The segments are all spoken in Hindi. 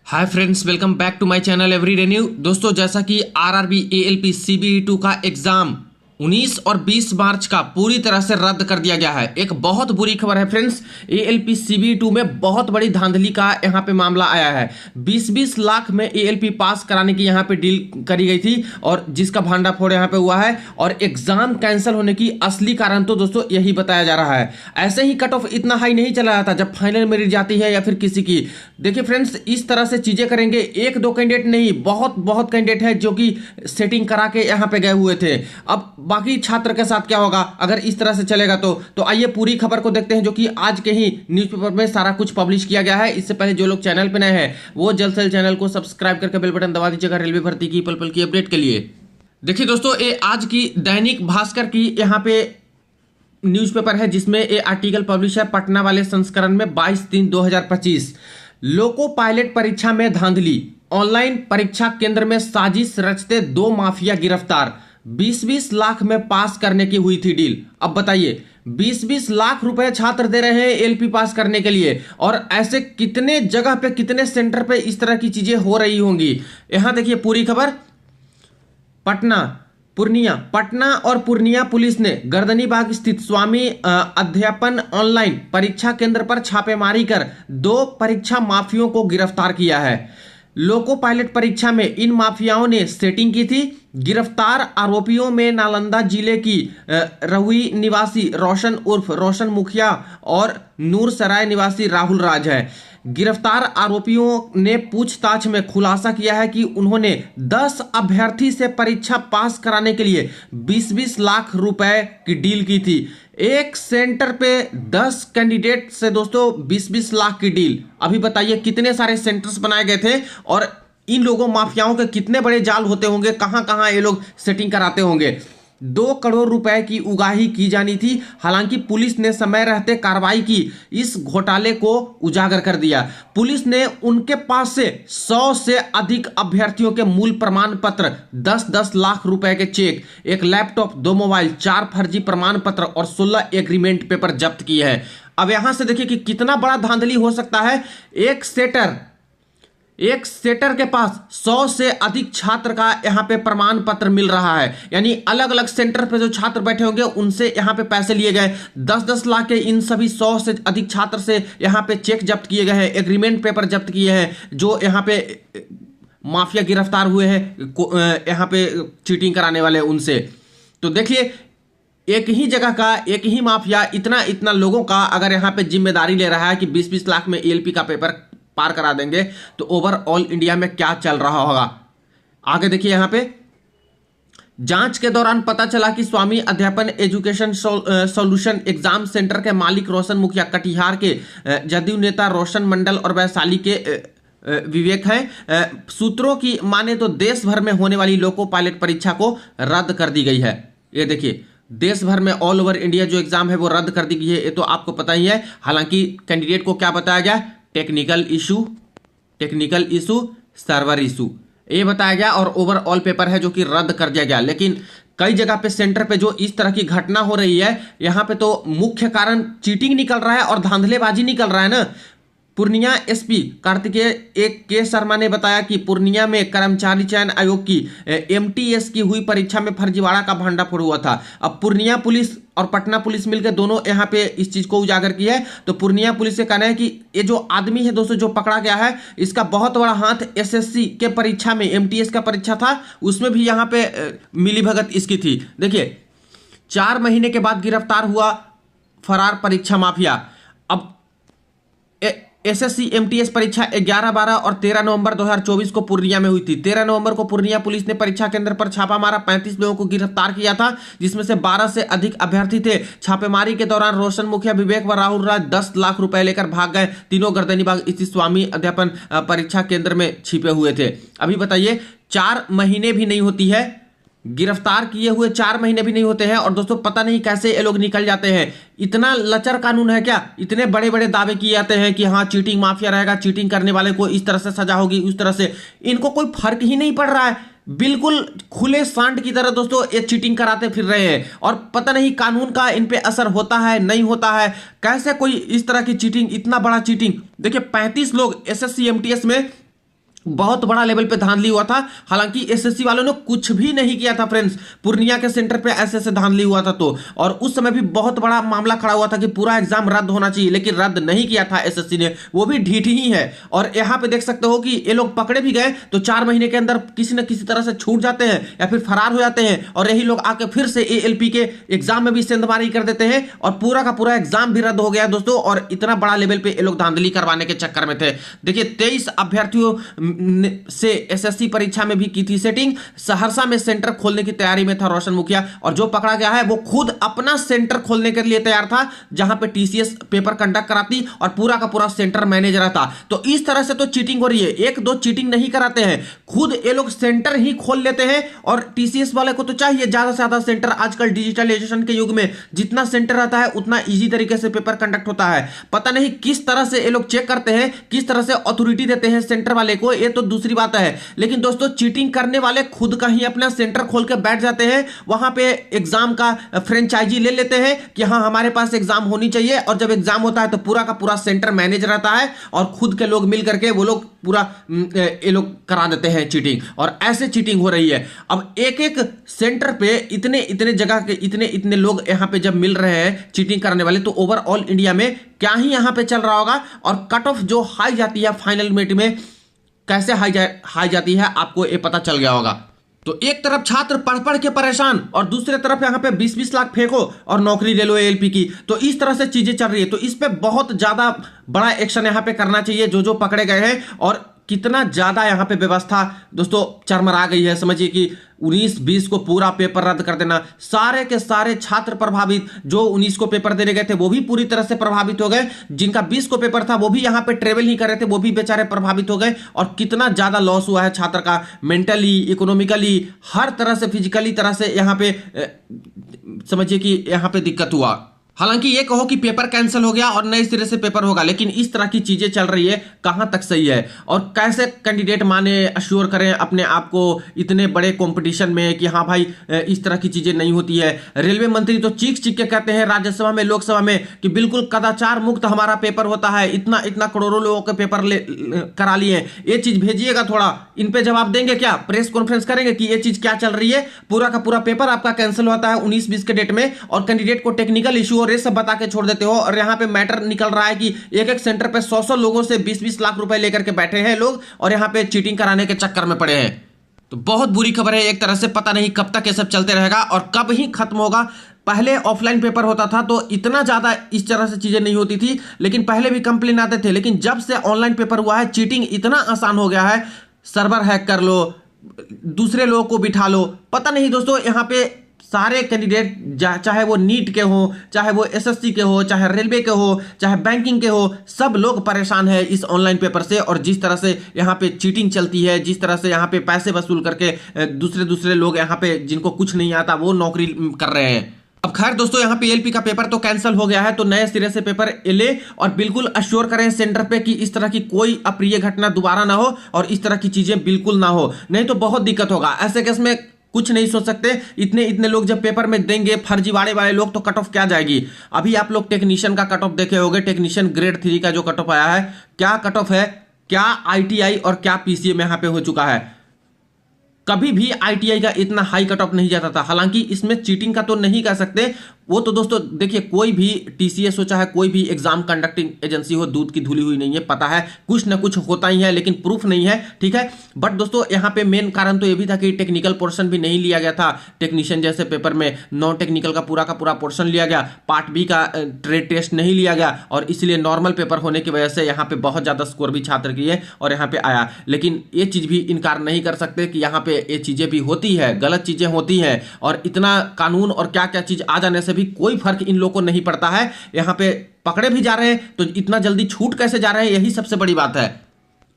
Hi friends, welcome back to my channel everyday new. दोस्तों, जैसा कि आरआरबी एएलपी सीबीई2 का एग्जाम 19 और 20 मार्च का पूरी तरह से रद्द कर दिया गया है। एक बहुत बुरी खबर है फ्रेंड्स। एएलपी सीबीई2 में बहुत बड़ी धांधली का यहां पे मामला आया है। 20-20 लाख में एएलपी पास कराने की यहां पे डील करी गई थी और जिसका भांडाफोड़ यहां पे हुआ है। और एग्जाम कैंसिल होने की असली कारण तो दोस्तों यही बताया जा रहा है। ऐसे ही कट ऑफ इतना हाई नहीं चला जाता जब फाइनल मेरिट जाती है या फिर किसी की। देखिए फ्रेंड्स, इस तरह से चीजें करेंगे। एक दो कैंडिडेट नहीं, बहुत कैंडिडेट है जो कि सेटिंग करा के यहां पे गए हुए थे। अब बाकी छात्र के साथ क्या होगा अगर इस तरह से चलेगा तो आइए पूरी खबर को देखते हैं, जो कि आज के ही न्यूज़पेपर में सारा कुछ पब्लिश किया गया है। इससे पहले जो लोग चैनल पे नए हैं वो जल्द से जल्द चैनल को सब्सक्राइब करके बेल बटन दबा दीजिएगा रेलवे भर्ती की पल पल की अपडेट के लिए। देखिए दोस्तों, ये आज की दैनिक भास्कर की यहाँ पे न्यूज़पेपर है जिसमें ये आर्टिकल पब्लिश है पटना वाले संस्करण में 22/3/2025। लोको पायलट परीक्षा में धांधली, ऑनलाइन परीक्षा केंद्र में साजिश रचते 2 माफिया गिरफ्तार। 20-20 लाख में पास करने की हुई थी डील। अब बताइए, 20-20 लाख रुपए छात्र दे रहे हैं एलपी पास करने के लिए, और ऐसे कितने जगह पे कितने सेंटर पे इस तरह की चीजें हो रही होंगी। यहां देखिए पूरी खबर। पटना और पूर्णिया पुलिस ने गर्दनीबाग स्थित स्वामी अध्यापन ऑनलाइन परीक्षा केंद्र पर छापेमारी कर 2 परीक्षा माफियों को गिरफ्तार किया है। लोको पायलट परीक्षा में इन माफियाओं ने सेटिंग की थी। गिरफ्तार आरोपियों में नालंदा जिले की रहुई निवासी रोशन उर्फ रोशन मुखिया और नूरसराय निवासी राहुल राज है। गिरफ्तार आरोपियों ने पूछताछ में खुलासा किया है कि उन्होंने 10 अभ्यर्थी से परीक्षा पास कराने के लिए 20-20 लाख रुपए की डील की थी। एक सेंटर पे 10 कैंडिडेट से दोस्तों 20-20 लाख की डील। अभी बताइए कितने सारे सेंटर्स बनाए गए थे और इन लोगों माफियाओं के कितने बड़े जाल होते होंगे, कहां कहां ये लोग सेटिंग कराते होंगे। 2 करोड़ रुपए की उगाही की जानी थी। हालांकि पुलिस ने समय रहते कार्रवाई की इस घोटाले को उजागर कर दिया। पुलिस ने उनके पास से 100 से अधिक अभ्यर्थियों के मूल प्रमाण पत्र, 10-10 लाख रुपए के चेक, एक लैपटॉप, 2 मोबाइल, 4 फर्जी प्रमाण पत्र और 16 एग्रीमेंट पेपर जब्त किए हैं। अब यहां से देखिए कि कितना बड़ा धांधली हो सकता है। एक सेटर के पास 100 से अधिक छात्र का यहां पे प्रमाण पत्र मिल रहा है। यानी अलग अलग सेंटर पे जो छात्र बैठे होंगे उनसे यहां पे पैसे लिए गए। 10-10 लाख के इन सभी 100 से अधिक छात्र से यहां पे चेक जब्त किए गए हैं, एग्रीमेंट पेपर जब्त किए हैं। जो यहां पे माफिया गिरफ्तार हुए हैं यहां पे चीटिंग कराने वाले उनसे। तो देखिए, एक ही जगह का एक ही माफिया इतना लोगों का अगर यहां पे जिम्मेदारी ले रहा है कि 20-20 लाख में एएलपी का पेपर पार करा देंगे, तो ओवरऑल इंडिया में क्या चल रहा होगा। आगे देखिए यहां पे, जांच के दौरान पता चला कि स्वामी अध्यापन एजुकेशन सॉल्यूशन एग्जाम सेंटर के मालिक रोशन मुखिया, कटिहार के जदयू नेता रोशन मंडल और वैशाली के विवेक हैं। सूत्रों की माने तो देश भर में होने वाली लोको पायलट परीक्षा को रद्द कर दी गई है। ये देखिए, देश भर में ऑल ओवर इंडिया जो एग्जाम है वो रद्द कर दी गई है। ये तो आपको पता ही है। हालांकि कैंडिडेट को क्या बताया गया, टेक्निकल इशू, सर्वर इशू, ये बताया गया। और ओवरऑल पेपर है जो कि रद्द कर दिया गया। लेकिन कई जगह पे सेंटर पे जो इस तरह की घटना हो रही है, यहां पे तो मुख्य कारण चीटिंग निकल रहा है और धांधलेबाजी निकल रहा है ना। पूर्णिया एसपी कार्तिकेय के शर्मा ने बताया कि पूर्णिया में कर्मचारी चयन आयोग की एमटीएस की हुई परीक्षा में फर्जीवाड़ा का भंडाफोड़ हुआ था। अब पूर्णिया पुलिस और पटना पुलिस मिलकर दोनों यहाँ पे इस चीज को उजागर की है। तो पूर्णिया पुलिस से कहना है कि ये जो आदमी है दोस्तों जो पकड़ा गया है, इसका बहुत बड़ा हाथ एसएससी के परीक्षा में, एमटीएस का परीक्षा था उसमें भी यहाँ पे मिलीभगत इसकी थी। देखिए, 4 महीने के बाद गिरफ्तार हुआ फरार परीक्षा माफिया। अब एसएससी एमटीएस परीक्षा 11, 12 और 13 नवंबर 2024 को पूर्णिया में हुई थी। 13 नवंबर को पूर्णिया पुलिस ने परीक्षा केंद्र पर छापा मारा, 35 लोगों को गिरफ्तार किया था, जिसमें से 12 से अधिक अभ्यर्थी थे। छापेमारी के दौरान रोशन मुखिया, विवेक व राहुल राज 10 लाख रुपए लेकर भाग गए। तीनों गर्दनीबाग स्थित स्वामी अध्यापन परीक्षा केंद्र में छिपे हुए थे। अभी बताइए, 4 महीने भी नहीं होती है गिरफ्तार किए हुए, 4 महीने भी नहीं होते हैं और दोस्तों पता नहीं कैसे ये लोग निकल जाते हैं। इतना लचर कानून है क्या? इतने बड़े बड़े दावे किए जाते हैं कि हाँ चीटिंग माफिया रहेगा, चीटिंग करने वाले को इस तरह से सजा होगी, उस तरह से। इनको कोई फर्क ही नहीं पड़ रहा है। बिल्कुल खुले सांड की तरह दोस्तों ये चीटिंग कराते फिर रहे हैं और पता नहीं कानून का इन पे असर होता है नहीं होता है। कैसे कोई इस तरह की चीटिंग, इतना बड़ा चीटिंग। देखिए 35 लोग एसएससी एमटीएस में बहुत बड़ा लेवल पे धांधली हुआ था। हालांकि एसएससी वालों ने कुछ भी नहीं किया था फ्रेंड्स, पूर्णिया के सेंटर पे ऐसे ऐसे धांधली हुआ था तो, और उस समय भी बहुत बड़ा मामला खड़ा हुआ था कि पूरा एग्जाम रद्द होना चाहिए, लेकिन रद्द नहीं किया था एसएससी ने, वो भी ढीठ ही है। और यहाँ पे देख सकते हो कि ये लोग पकड़े भी गए तो 4 महीने के अंदर किसी न किसी तरह से छूट जाते हैं या फिर फरार हो जाते हैं, और यही लोग आके फिर से एएलपी के एग्जाम में भी सेंधमारी कर देते हैं और पूरा का पूरा एग्जाम भी रद्द हो गया दोस्तों। और इतना बड़ा लेवल पे ये लोग धांधली करवाने के चक्कर में थे। देखिए 23 अभ्यर्थियों से एसएससी परीक्षा में भी की थी सेटिंग। सहरसा में सेंटर खोलने की तैयारी में था रोशन मुखिया, और जो पकड़ा गया है वो खुद अपना सेंटर खोलने के लिए तैयार था, जहां पे टीसीएस पेपर कंडक्ट कराती और पूरा का पूरा सेंटर मैनेज रहता। तो इस तरह से तो चीटिंग हो रही है, एक दो चीटिंग नहीं कराते हैं, खुद ये लोग सेंटर ही खोल लेते हैं। और टीसीएस वाले को तो चाहिए ज्यादा से ज्यादा सेंटर, आजकल डिजिटलाइजेशन के युग में जितना सेंटर रहता है उतना इजी तरीके से पेपर कंडक्ट होता है। पता नहीं किस तरह से ये लोग चेक करते हैं, किस तरह से अथॉरिटी देते हैं सेंटर वाले को, ये तो दूसरी बात है। लेकिन दोस्तों चीटिंग करने वाले खुद का ही अपना सेंटर खोल के बैठ जाते हैं, वहां पे एग्जाम का फ्रेंचाइजी ले लेते हैं कि हाँ हमारे पास एग्जाम होनी चाहिए, और जब एग्जाम होता है तो पूरा का पूरा सेंटर मैनेज रहता है और खुद के लोग मिल करके वो लोग पूरा ये लोग करा देते हैं चीटिंग। और ऐसे चीटिंग हो रही है। अब एक एक सेंटर पे इतने इतने जगह के इतने इतने लोग यहां पे जब मिल रहे हैं चीटिंग करने वाले, तो ओवरऑल इंडिया में क्या ही यहां पे चल रहा होगा, और कट ऑफ जो हाई जाती है फाइनल मेट में कैसे हाई जाती है आपको ये पता चल गया होगा। तो एक तरफ छात्र पढ़ पढ़ के परेशान और दूसरे तरफ यहाँ पे 20-20 लाख फेंको और नौकरी ले लो एएलपी की, तो इस तरह से चीजें चल रही है। तो इस पे बहुत ज्यादा बड़ा एक्शन यहाँ पे करना चाहिए जो जो पकड़े गए हैं, और कितना ज्यादा यहाँ पे व्यवस्था दोस्तों चरमरा गई है। समझिए कि 19-20 को पूरा पेपर रद्द कर देना, सारे के सारे छात्र प्रभावित। जो 19 को पेपर देने गए थे वो भी पूरी तरह से प्रभावित हो गए, जिनका 20 को पेपर था वो भी यहाँ पे ट्रेवल नहीं कर रहे थे, वो भी बेचारे प्रभावित हो गए। और कितना ज्यादा लॉस हुआ है छात्र का, मेंटली, इकोनॉमिकली, हर तरह से, फिजिकली तरह से यहाँ पे समझिए कि यहाँ पे दिक्कत हुआ। हालांकि ये कहो कि पेपर कैंसिल हो गया और नए सिरे से पेपर होगा, लेकिन इस तरह की चीजें चल रही है, कहां तक सही है? और कैसे कैंडिडेट माने, अश्योर करें अपने आप को इतने बड़े कंपटीशन में कि हाँ भाई इस तरह की चीजें नहीं होती है। रेलवे मंत्री तो चीख चीख के कहते हैं राज्यसभा में, लोकसभा में कि बिल्कुल कदाचार मुक्त हमारा पेपर होता है, इतना इतना करोड़ों लोगों के पेपर करा लिए, ये चीज भेजिएगा थोड़ा। इन पे जवाब देंगे क्या? प्रेस कॉन्फ्रेंस करेंगे कि ये चीज क्या चल रही है? पूरा का पूरा पेपर आपका कैंसिल होता है 19-20 के डेट में, और कैंडिडेट को टेक्निकल इशू और ये सब बता के छोड़ देते हो। और यहाँ पे मैटर निकल रहा है कि एक एक सेंटर पे 100-100 लोगों से 20-20 लाख रुपए लेकर के बैठे हैं लोग, और यहाँ पे चीटिंग कराने के चक्कर में पड़े हैं। तो बहुत बुरी खबर है एक तरह से। पता नहीं कब तक ये सब चलते रहेगा और कब ही खत्म होगा। पहले ऑफलाइन पेपर होता था तो इतना ज्यादा इस तरह से चीजें नहीं होती थी, लेकिन पहले भी कंप्लेन आते थे। लेकिन जब से ऑनलाइन पेपर हुआ है चीटिंग इतना आसान हो गया है, सर्वर हैक कर लो, दूसरे लोगों को बिठा लो। पता नहीं दोस्तों, यहाँ पे सारे कैंडिडेट चाहे वो नीट के हो, चाहे वो एसएससी के हो, चाहे रेलवे के हो, चाहे बैंकिंग के हो, सब लोग परेशान है इस ऑनलाइन पेपर से। और जिस तरह से यहाँ पे चीटिंग चलती है, जिस तरह से यहाँ पे पैसे वसूल करके दूसरे लोग यहाँ पे जिनको कुछ नहीं आता वो नौकरी कर रहे हैं। अब खैर दोस्तों, यहाँ पे एएलपी का पेपर तो कैंसिल हो गया है, तो नए सिरे से पेपर ले और बिल्कुल अश्योर करें सेंटर पे कि इस तरह की कोई अप्रिय घटना दोबारा ना हो और इस तरह की चीजें बिल्कुल ना हो, नहीं तो बहुत दिक्कत होगा। ऐसे केस में कुछ नहीं सोच सकते, इतने लोग जब पेपर में देंगे, फर्जीवाड़े वाले लोग, तो कट ऑफ क्या जाएगी। अभी आप लोग टेक्नीशियन का कट ऑफ देखे होंगे, टेक्नीशियन ग्रेड 3 का जो कट ऑफ आया है, क्या कट ऑफ है, क्या आईटीआई और क्या पीसीए में यहाँ पे हो चुका है। कभी भी आईटीआई का इतना हाई कट ऑफ नहीं जाता था। हालांकि इसमें चीटिंग का तो नहीं कह सकते, वो तो दोस्तों देखिए कोई भी टीसीएस हो, चाहे कोई भी एग्जाम कंडक्टिंग एजेंसी हो, दूध की धुली हुई नहीं है, पता है कुछ ना कुछ होता ही है, लेकिन प्रूफ नहीं है, ठीक है। बट दोस्तों यहाँ पे मेन कारण तो ये भी था कि टेक्निकल पोर्शन भी नहीं लिया गया था। टेक्नीशियन जैसे पेपर में नॉन टेक्निकल का पूरा पोर्शन लिया गया, पार्ट बी का ट्रेड टेस्ट नहीं लिया गया, और इसलिए नॉर्मल पेपर होने की वजह से यहाँ पे बहुत ज्यादा स्कोर भी छात्र की है और यहाँ पे आया। लेकिन ये चीज भी इनकार नहीं कर सकते कि यहाँ पे ये चीजें भी होती है, गलत चीजें होती हैं, और इतना कानून और क्या क्या चीज आ जाने से भी कोई फर्क इन लोगों को नहीं पड़ता है। यहाँ पे पकड़े भी जा रहे हैं तो इतना जल्दी छूट कैसे जा रहे हैं, यही सबसे बड़ी बात है।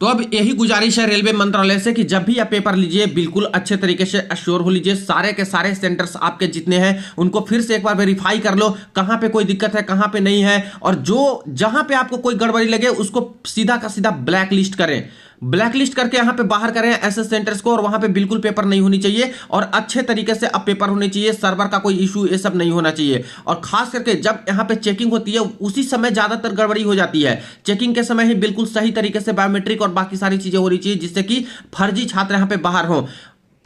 तो अब यही गुजारिश है रेलवे मंत्रालय से कि जब भी आप पेपर लीजिए बिल्कुल अच्छे तरीके से अश्योर हो लीजिए। सारे के सारे सेंटर्स आपके जितने हैं उनको फिर से एक बार वेरीफाई कर लो, कहां पे कोई दिक्कत है, कहां पे नहीं है, और जो जहां पे आपको कोई गड़बड़ी लगे उसको सीधा का सीधा ब्लैक लिस्ट करें। ब्लैकलिस्ट करके यहाँ पे बाहर करें ऐसे सेंटर्स को, और वहां पे बिल्कुल पेपर नहीं होनी चाहिए और अच्छे तरीके से अब पेपर होने चाहिए, सर्वर का कोई इशू ये सब नहीं होना चाहिए। और खास करके जब यहाँ पे चेकिंग होती है उसी समय ज्यादातर गड़बड़ी हो जाती है। चेकिंग के समय ही बिल्कुल सही तरीके से बायोमेट्रिक और बाकी सारी चीजें होनी चाहिए जिससे कि फर्जी छात्र यहाँ पे बाहर हो।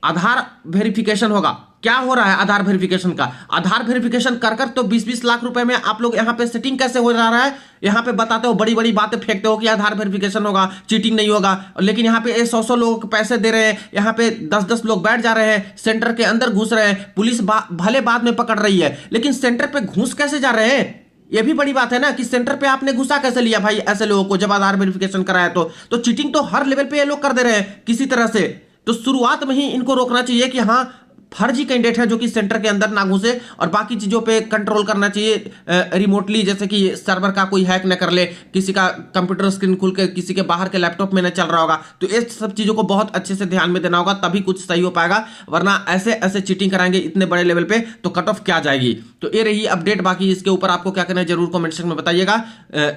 आधार वेरिफिकेशन होगा, क्या हो रहा है आधार वेरिफिकेशन का? आधार वेरिफिकेशन कर कर तो 20-20 लाख रुपए में आप लोग यहाँ पे सेटिंग कैसे हो जा रहा है? यहाँ पे बताते हो, बड़ी बड़ी बातें फेंकते हो कि आधार वेरिफिकेशन होगा, चीटिंग नहीं होगा, लेकिन यहाँ पे 100-100 लोगों को पैसे दे रहे हैं, यहाँ पे 10-10 लोग बैठ जा रहे हैं, सेंटर के अंदर घुस रहे हैं, पुलिस भले बाद में पकड़ रही है, लेकिन सेंटर पे घुस कैसे जा रहे हैं? ये भी बड़ी बात है ना कि सेंटर पे आपने घुसा कैसे लिया भाई ऐसे लोगों को जब आधार वेरिफिकेशन कराया तो चीटिंग तो हर लेवल पे ये लोग कर दे रहे हैं किसी तरह से। तो शुरुआत में ही इनको रोकना चाहिए कि हाँ फर्जी कैंडिडेट है जो कि सेंटर के अंदर ना घुसे, और बाकी चीजों पे कंट्रोल करना चाहिए रिमोटली, जैसे कि सर्वर का कोई हैक न कर ले, किसी का कंप्यूटर स्क्रीन खुल के किसी के बाहर के लैपटॉप में न चल रहा होगा। तो इस सब चीजों को बहुत अच्छे से ध्यान में देना होगा, तभी कुछ सही हो पाएगा, वरना ऐसे ऐसे चीटिंग कराएंगे इतने बड़े लेवल पे तो कट ऑफ क्या जाएगी। तो ये रही अपडेट, बाकी इसके ऊपर आपको क्या करना है जरूर कमेंट सेक्शन में बताइएगा।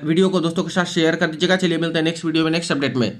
वीडियो को दोस्तों के साथ शेयर कर दीजिएगा। चलिए मिलते हैं नेक्स्ट वीडियो में नेक्स्ट अपडेट में।